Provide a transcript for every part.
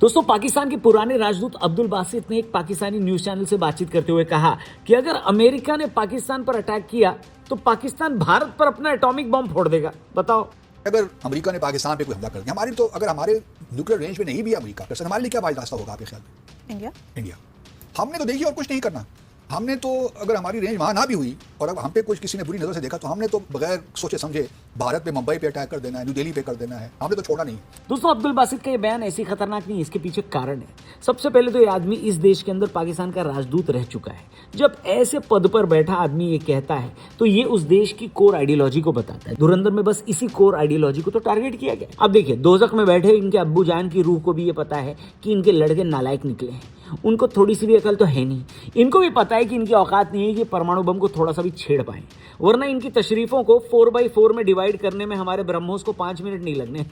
दोस्तों, पाकिस्तान के पुराने राजदूत अब्दुल बासित ने एक पाकिस्तानी न्यूज चैनल से बातचीत करते हुए कहा कि अगर अमेरिका ने पाकिस्तान पर अटैक किया तो पाकिस्तान भारत पर अपना एटॉमिक बम फोड़ देगा। बताओ, अगर अमेरिका ने पाकिस्तान पे कोई हमला कर दिया, हमारी तो अगर हमारे न्यूक्लियर रेंज में नहीं भी अमेरिका कर सकता, हमारे लिए क्या वाइड रास्ता होगा आपके ख्याल में? इंडिया हमने तो देखी और कुछ नहीं करना। हमने तो अगर हमारी रेंज वहाँ ना भी हुई और अब हम पे कुछ किसी ने बुरी नज़र से देखा तो हमने तो बगैर सोचे समझे भारत पे, मुंबई पे अटैक कर देना है, न्यू दिल्ली पे कर देना है, हमने तो छोड़ा नहीं। दोस्तों, अब्दुल बासित का ये बयान ऐसी खतरनाक नहीं, इसके पीछे कारण है। सबसे पहले तो ये आदमी इस देश के अंदर पाकिस्तान का राजदूत रह चुका है। जब ऐसे पद पर बैठा आदमी ये कहता है तो ये उस देश की कोर आइडियोलॉजी को बताता है। धुरंधर में बस इसी कोर आइडियोलॉजी को तो टारगेट किया गया। अब देखिए, दोजख में बैठे इनके अब्बू जान की रूह को भी ये पता है कि इनके लड़के नालायक निकले हैं। उनको थोड़ी सी भी अकल तो है नहीं। इनको भी पता है कि इनकी औकात नहीं है कि परमाणु बम को थोड़ा सा भी छेड़ पाए, वरना इनकी तशरीफों को 4x4 में डिवाइड करने में हमारे ब्रह्मोस को 5 मिनट नहीं लगने।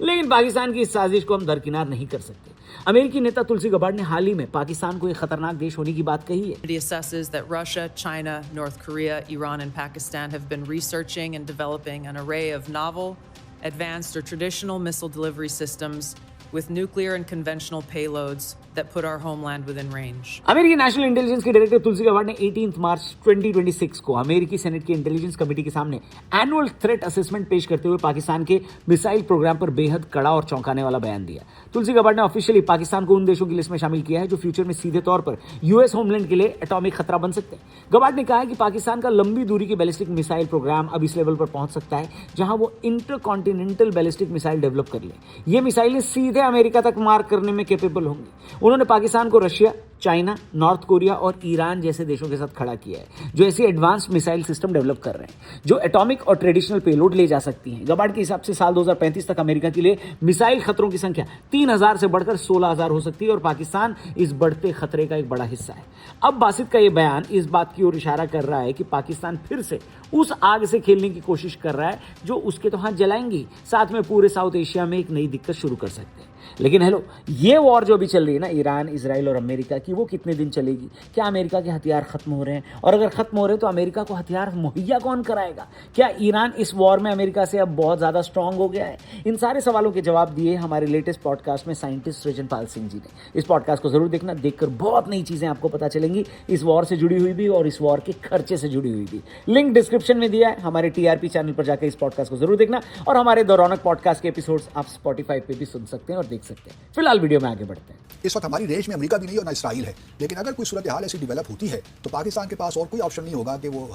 लेकिन पाकिस्तान की इस साजिश को हम दरकिनार नहीं कर सकते। अमेरिकी नेता तुलसी गबार्ड ने हाल ही में पाकिस्तान को एक खतरनाक देश होने की बात कही है। It assesses that Russia, China, North Korea, Iran, and Pakistan have been researching and developing an array of novel, advanced, or traditional missile delivery systems with nuclear and conventional payloads that put our homeland within range. अमेरिकी national intelligence के director तुलसी Gabbard ने 18 मार्च 2026 को अमेरिकी senate की intelligence committee के सामने annual threat assessment पेश करते हुए पाकिस्तान के मिसाइल प्रोग्राम पर बेहद कड़ा और चौंकाने वाला बयान दिया। तुलसी गबार्ड ने ऑफिशियली पाकिस्तान को उन देशों की लिस्ट में शामिल किया है जो फ्यूचर में सीधे तौर पर यूएस होमलैंड के लिए एटॉमिक खतरा बन सकते हैं। गबार्ड ने कहा है कि पाकिस्तान का लंबी दूरी की बैलिस्टिक मिसाइल प्रोग्राम अब इस लेवल पर पहुंच सकता है जहां वो इंटरकॉन्टिनेंटल बैलिस्टिक मिसाइल डेवलप कर ले। ये मिसाइलें सीधे अमेरिका तक मार करने में कैपेबल होंगी। उन्होंने पाकिस्तान को रशिया, चाइना, नॉर्थ कोरिया और ईरान जैसे देशों के साथ खड़ा किया है जो ऐसी एडवांस मिसाइल सिस्टम डेवलप कर रहे हैं जो एटॉमिक और ट्रेडिशनल पेलोड ले जा सकती हैं। गबार्ड के हिसाब से साल 2035 तक अमेरिका के लिए मिसाइल खतरों की संख्या 3000 से बढ़कर 16000 हो सकती है और पाकिस्तान इस बढ़ते खतरे का एक बड़ा हिस्सा है। अब बासित का यह बयान इस बात की ओर इशारा कर रहा है कि पाकिस्तान फिर से उस आग से खेलने की कोशिश कर रहा है जो उसके तो हाथ जलाएंगी, साथ में पूरे साउथ एशिया में एक नई दिक्कत शुरू कर सकते हैं। लेकिन हेलो, ये वॉर जो अभी चल रही है ना ईरान, इजराइल और अमेरिका की, वो कितने दिन चलेगी? क्या अमेरिका के हथियार खत्म हो रहे हैं? और अगर खत्म हो रहे हैं तो अमेरिका को हथियार मुहैया कौन कराएगा? क्या ईरान इस वॉर में अमेरिका से अब बहुत ज्यादा स्ट्रांग हो गया है? इन सारे सवालों के जवाब दिए हमारे लेटेस्ट पॉडकास्ट में साइंटिस्ट सृजनपाल सिंह जी ने। इस पॉडकास्ट को जरूर देखना, देखकर बहुत नई चीजें आपको पता चलेंगी, इस वॉर से जुड़ी हुई भी और इस वॉर के खर्चे से जुड़ी हुई भी। लिंक डिस्क्रिप्शन में दिया है। हमारे टीआरपी चैनल पर जाकर इस पॉडकास्ट को जरूर देखना और हमारे द रौनक पॉडकास्ट के एपिसोड्स आप स्पॉटिफाई पे भी सुन सकते हैं और देख सकते हैं। फिलहाल वीडियो में आगे बढ़ते हैं। इस वक्त हमारी रेंज में अमेरिका भी नहीं और ना इसराइल है, लेकिन अगर कोई सूरत हाल ऐसी डेवलप होती है तो पाकिस्तान के पास और कोई ऑप्शन नहीं होगा कि वो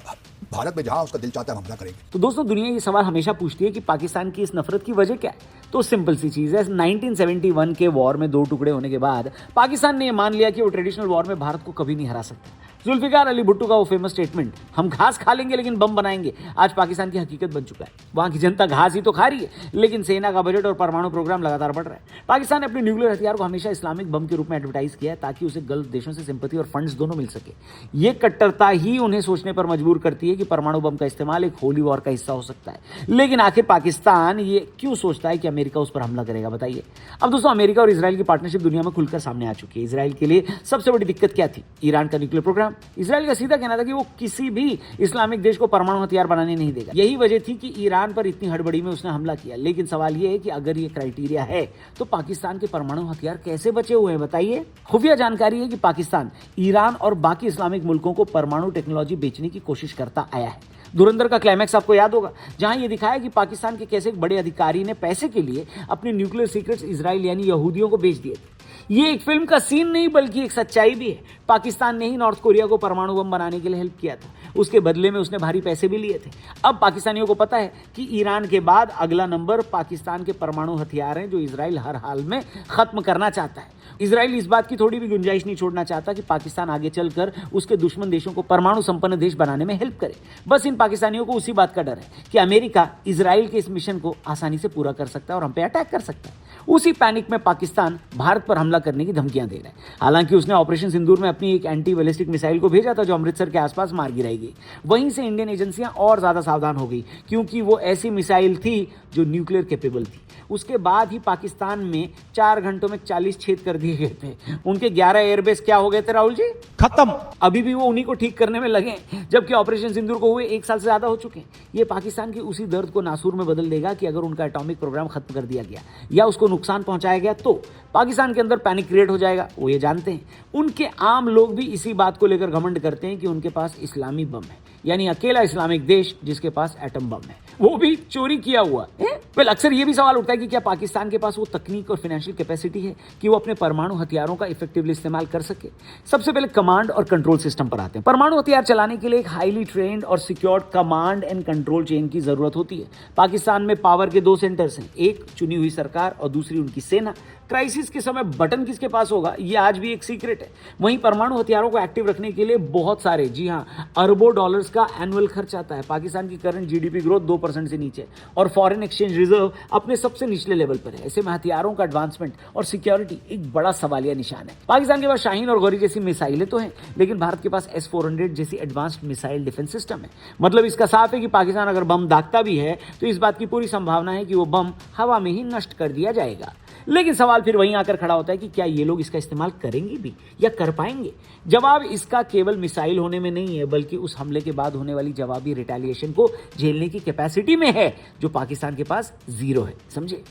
भारत में जहां उसका दिल चाहता है हमला करेंगे। तो दोस्तों, दुनिया ये सवाल हमेशा पूछती है कि पाकिस्तान की इस नफरत की वजह क्या है? तो सिंपल सी चीज है, 1971 के वॉर में 2 टुकड़े होने के बाद पाकिस्तान ने यह मान लिया कि वो ट्रेडिशनल वॉर में भारत को कभी नहीं हरा सकता। जुल्फिकार अली भुट्टो का वो फेमस स्टेटमेंट, हम घास खा लेंगे लेकिन बम बनाएंगे, आज पाकिस्तान की हकीकत बन चुका है। वहां की जनता घास ही तो खा रही है, लेकिन सेना का बजट और परमाणु प्रोग्राम लगातार बढ़ रहा है। पाकिस्तान ने अपने न्यूक्लियर हथियार को हमेशा इस्लामिक बम के रूप में एडवर्टाइज किया है ताकि उसे गल्फ देशों से सिंपैथी और फंड्स दोनों मिल सके। ये कट्टरता ही उन्हें सोचने पर मजबूर करती है कि परमाणु बम का इस्तेमाल एक होली वॉर का हिस्सा हो सकता है। लेकिन आखिर पाकिस्तान ये क्यों सोचता है कि अमेरिका उस पर हमला करेगा? बताइए। अब दोस्तों, अमेरिका और इजराइल की पार्टनरशिप दुनिया में खुलकर सामने आ चुकी है। इजराइल के लिए सबसे बड़ी दिक्कत क्या थी? ईरान का न्यूक्लियर प्रोग्राम। इजराइल का कहना था कि वो किसी भी इस्लामिक देश को परमाणु हथियार बनाने नहीं देगा। यही वजह थी कि ईरान पर इतनी हड़बड़ी में उसने हमला किया। लेकिन सवाल ये है कि अगर ये क्राइटेरिया है तो पाकिस्तान के परमाणु हथियार कैसे बचे हुए हैं? बताइए। खुफिया जानकारी है कि पाकिस्तान ईरान और बाकी इस्लामिक मुल्कों को परमाणु टेक्नोलॉजी बेचने की कोशिश करता आया है। धुरंधर का क्लाइमैक्स आपको याद होगा, जहां यह दिखाया कि पाकिस्तान के कैसे एक बड़े अधिकारी ने पैसे के लिए अपने न्यूक्लियर सीक्रेट्स इजराइल यानी यहूदियों को बेच दिए थे। ये एक फिल्म का सीन नहीं बल्कि एक सच्चाई भी है। पाकिस्तान ने ही नॉर्थ कोरिया को परमाणु बम बनाने के लिए हेल्प किया था, उसके बदले में उसने भारी पैसे भी लिए थे। अब पाकिस्तानियों को पता है कि ईरान के बाद अगला नंबर पाकिस्तान के परमाणु हथियार हैं जो इजराइल हर हाल में खत्म करना चाहता है। इजराइल इस बात की थोड़ी भी गुंजाइश नहीं छोड़ना चाहता कि पाकिस्तान आगे चलकर उसके दुश्मन देशों को परमाणु संपन्न देश बनाने में हेल्प करे। बस इन पाकिस्तानियों को उसी बात का डर है कि अमेरिका इजराइल के इस मिशन को आसानी से पूरा कर सकता है और हम पे अटैक कर सकता है। उसी पैनिक में पाकिस्तान भारत पर हमला करने की धमकियां दे रहा है। हालांकि उसने ऑपरेशन सिंदूर में अपनी एक एंटी बैलिस्टिक मिसाइल को भेजा था जो अमृतसर के आसपास मार गिराई। वहीं से इंडियन एजेंसियां और ज्यादा सावधान हो गई क्योंकि वो ऐसी मिसाइल थी जो न्यूक्लियर कैपेबल थी। उसके बाद ही पाकिस्तान में 4 घंटों में 40 छेद कर दिए गए थे। उनके 11 एयरबेस क्या हो गए थे राहुल जी? खत्म। अभी भी वो उन्हीं को ठीक करने में लगे, जबकि ऑपरेशन सिंदूर को हुए 1 साल से ज्यादा हो चुके हैं। ये पाकिस्तान के उसी दर्द को नासूर में बदल देगा कि अगर उनका एटॉमिक प्रोग्राम खत्म कर दिया गया या उसको नुकसान पहुंचाया गया तो पाकिस्तान के अंदर पैनिक क्रिएट हो जाएगा। वो ये जानते हैं। उनके आम लोग भी इसी बात को लेकर घमंड करते हैं कि उनके पास इस्लामी बम है, यानी अकेला इस्लामिक देश जिसके पास एटम बम है, वो भी चोरी किया हुआ है। वेल, अक्सर ये भी सवाल उठता है कि क्या पाकिस्तान के पास वो तकनीक और फाइनेंशियल कैपेसिटी है कि वो अपने परमाणु हथियारों का इफेक्टिवली इस्तेमाल कर सके। सबसे पहले कमांड और कंट्रोल सिस्टम पर आते हैं। परमाणु हथियार चलाने के लिए एक हाईली ट्रेन्ड और secured command and control chain की जरूरत होती है। पाकिस्तान में पावर के 2 सेंटर्स हैं, एक चुनी हुई सरकार और दूसरी उनकी सेना। क्राइसिस के समय बटन किसके पास होगा ये आज भी एक सीक्रेट है। वहीं परमाणु हथियारों को एक्टिव रखने के लिए बहुत सारे, जी हां, अरबों डॉलर्स का एनुअल खर्च आता है। पाकिस्तान की करंट जीडीपी ग्रोथ 2% से नीचे और फॉरेन एक्सचेंज रिजर्व अपने सबसे निचले लेवल पर है। ऐसे में हथियारों का एडवांसमेंट और सिक्योरिटी एक बड़ा सवालिया निशान है। पाकिस्तान के पास शाहीन और गौरी जैसी मिसाइलें तो हैं, लेकिन भारत के पास S-400 जैसी एडवांस्ड मिसाइल डिफेंस सिस्टम है। मतलब इसका साफ है कि पाकिस्तान अगर बम दागता भी है तो इस बात की पूरी संभावना है कि वो बम हवा में ही नष्ट कर दिया जाएगा। लेकिन सवाल फिर वहीं आकर खड़ा होता है कि क्या ये लोग इसका इस्तेमाल करेंगे भी या कर पाएंगे? जवाब इसका केवल मिसाइल होने में नहीं है, बल्कि उस हमले के बाद होने वाली जवाबी रिटेलिएशन को झेलने की कैपेसिटी में है, जो पाकिस्तान के पास 0 है। समझे?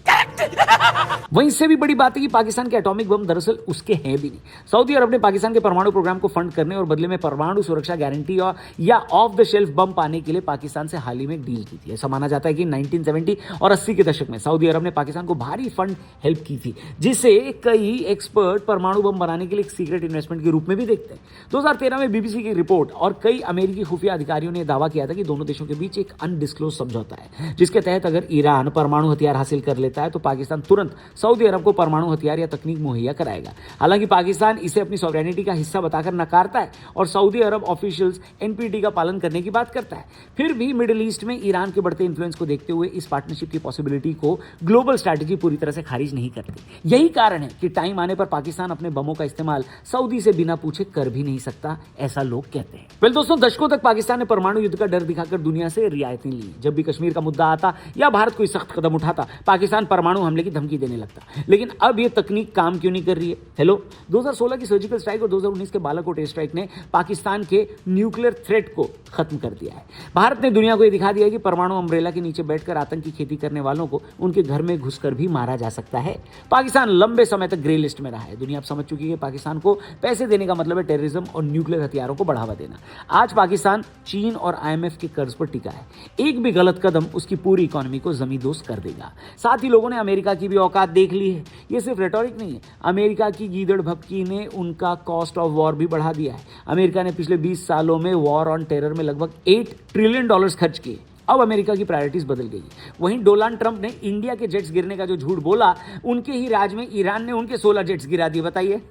वहीं इससे भी बड़ी बात है कि पाकिस्तान के एटॉमिक बम दरअसल उसके हैं भी नहीं। सऊदी अरब ने पाकिस्तान के परमाणु प्रोग्राम को फंड करने और बदले में परमाणु सुरक्षा गारंटी या ऑफ द शेल्फ बम पाने के लिए पाकिस्तान से हाल ही में डील की थी। ऐसा माना जाता है कि 1970 और 80 के दशक में सऊदी अरब ने पाकिस्तान को भारी फंड हेल्प की थी, जिसे कई एक्सपर्ट परमाणु बम बनाने के लिए एक सीक्रेट इन्वेस्टमेंट के रूप में भी देखते हैं। 2013 में बीबीसी की रिपोर्ट और कई अमेरिकी खुफिया अधिकारियों ने दावा किया था कि दोनों देशों के बीच एक अनडिस्क्लोज समझौता है, जिसके तहत अगर ईरान परमाणु हथियार हासिल कर लेता है तो पाकिस्तान तुरंत सऊदी अरब को परमाणु हथियार या तकनीक मुहैया कराएगा। हालांकि पाकिस्तान इसे अपनी सॉवरेनिटी का हिस्सा बताकर नकारता है और सऊदी अरब ऑफिशियल्स एनपीटी का पालन करने की बात करता है। फिर भी मिडिल ईस्ट में ईरान के बढ़ते इन्फ्लुएंस को देखते हुए इस पार्टनरशिप की पॉसिबिलिटी को ग्लोबल स्ट्रैटेजी पूरी तरह से खारिज नहीं करती। यही कारण है कि टाइम आने पर पाकिस्तान अपने बमों का इस्तेमाल सऊदी से बिना पूछे कर भी नहीं सकता, ऐसा लोग कहते हैं। वेल दोस्तों, दशकों तक पाकिस्तान ने परमाणु युद्ध का डर दिखाकर दुनिया से रियायतें ली। जब भी कश्मीर का मुद्दा आता या भारत कोई सख्त कदम उठाता, पाकिस्तान परमाणु हमले की धमकी देने लगता। लेकिन अब यह तकनीक काम क्यों नहीं कर रही है? हेलो, 2016 की सर्जिकल स्ट्राइक और 2019 के बालाकोट एयर स्ट्राइक ने पाकिस्तान के न्यूक्लियर थ्रेट को खत्म कर दिया है। भारत ने दुनिया को यह दिखा दिया है कि परमाणु अम्ब्रेला के नीचे बैठकर आतंक की खेती करने वालों को उनके घर में घुसकर भी मारा जा सकता है। पाकिस्तान लंबे समय तक ग्रे लिस्ट में रहा है। दुनिया अब समझ चुकी है कि पाकिस्तान को पैसे देने का मतलब है टेररिज्म और न्यूक्लियर हथियारों को बढ़ावा देना। आज पाकिस्तान चीन और IMF के कर्ज पर टिका है। एक भी गलत कदम उसकी पूरी इकोनॉमी को जमींदोज कर देगा। साथ ही लोगों ने अमेरिका की भी औकात देख ली है। ये सिर्फ रेटोरिक नहीं है, अमेरिका की गीदड़ भपकी ने उनका कॉस्ट ऑफ वॉर भी बढ़ा दिया है। अमेरिका ने पिछले 20 सालों में वॉर ऑन टेरर में लगभग $8 ट्रिलियन खर्च किए। अब अमेरिका की प्रायोरिटीज बदल गई। वहीं डोनाल्ड ट्रंप ने इंडिया के जेट्स गिरने का जो झूठ बोला, उनके ही राज में ईरान ने उनके 16 जेट्स गिरा दिए। बताइए।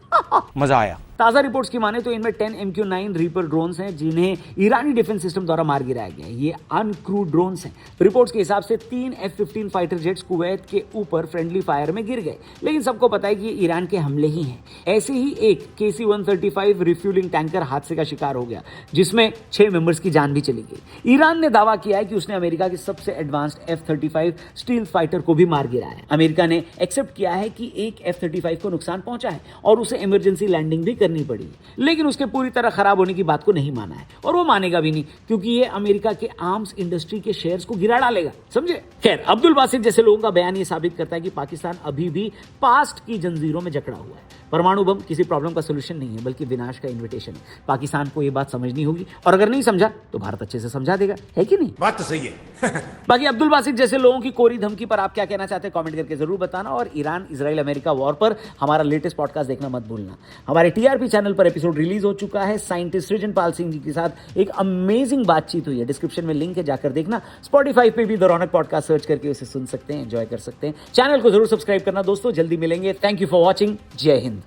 मजा आया। ताजा रिपोर्ट्स की माने तो इनमें 10 MQ-9 रीपर ड्रोन्स हैं, जिन्हें ईरानी डिफेंस सिस्टम द्वारा मार गिराया गया है। ये अनक्रूड ड्रोन्स हैं। रिपोर्ट्स के हिसाब से 3 F-15 फाइटर जेट्स कुवैत के ऊपर फ्रेंडली फायर में गिर गए, लेकिन सबको पता है कि ये ईरान के हमले ही हैं। ऐसे ही एक KC-135 रिफ्यूलिंग टैंकर हादसे का शिकार हो गया, जिसमें 6 मेंबर्स की जान भी चली गई। ईरान ने दावा किया है कि उसने अमेरिका के सबसे एडवांस्ड F-35 स्टील फाइटर को भी मार गिराया है। अमेरिका ने एक्सेप्ट किया है कि एक F-35 को नुकसान पहुंचा है और उसे इमरजेंसी लैंडिंग भी करनी पड़ी, लेकिन उसके पूरी तरह खराब होने की बात को नहीं माना है और वो मानेगा भी नहीं, क्योंकि ये अमेरिका के आर्म्स इंडस्ट्री के शेयर्स को गिरा डालेगा। समझे? खैर, अब्दुल बासित जैसे लोगों का बयान ये साबित करता है कि पाकिस्तान अभी भी पास्ट की जंजीरों में जकड़ा हुआ है। परमाणु बम किसी प्रॉब्लम का सोल्यूशन नहीं है, बल्कि विनाश का इन्विटेशन है। पाकिस्तान को ये बात समझनी होगी, और अगर नहीं समझा तो भारत अच्छे से समझा देगा, है कि नहीं? बात तो सही है। बाकी अब्दुल बासित जैसे लोगों की कोरी धमकी पर आप क्या कहना चाहते हैं, कमेंट करके जरूर बताना। और ईरान इजराइल अमेरिका वॉर पर हमारा लेटेस्ट पॉडकास्ट देखना मत भूलना। हमारे TRP चैनल पर एपिसोड रिलीज हो चुका है। साइंटिस्ट सृजनपाल सिंह जी के साथ एक अमेजिंग बातचीत हुई है। डिस्क्रिप्शन में लिंक है, जाकर देखना। स्पॉटिफाई पे भी द रौनक पॉडकास्ट सर्च करके उसे सुन सकते हैं, एंजॉय कर सकते हैं। चैनल को जरूर सब्सक्राइब करना दोस्तों। जल्दी मिलेंगे। Thank you for watching. जय हिंद।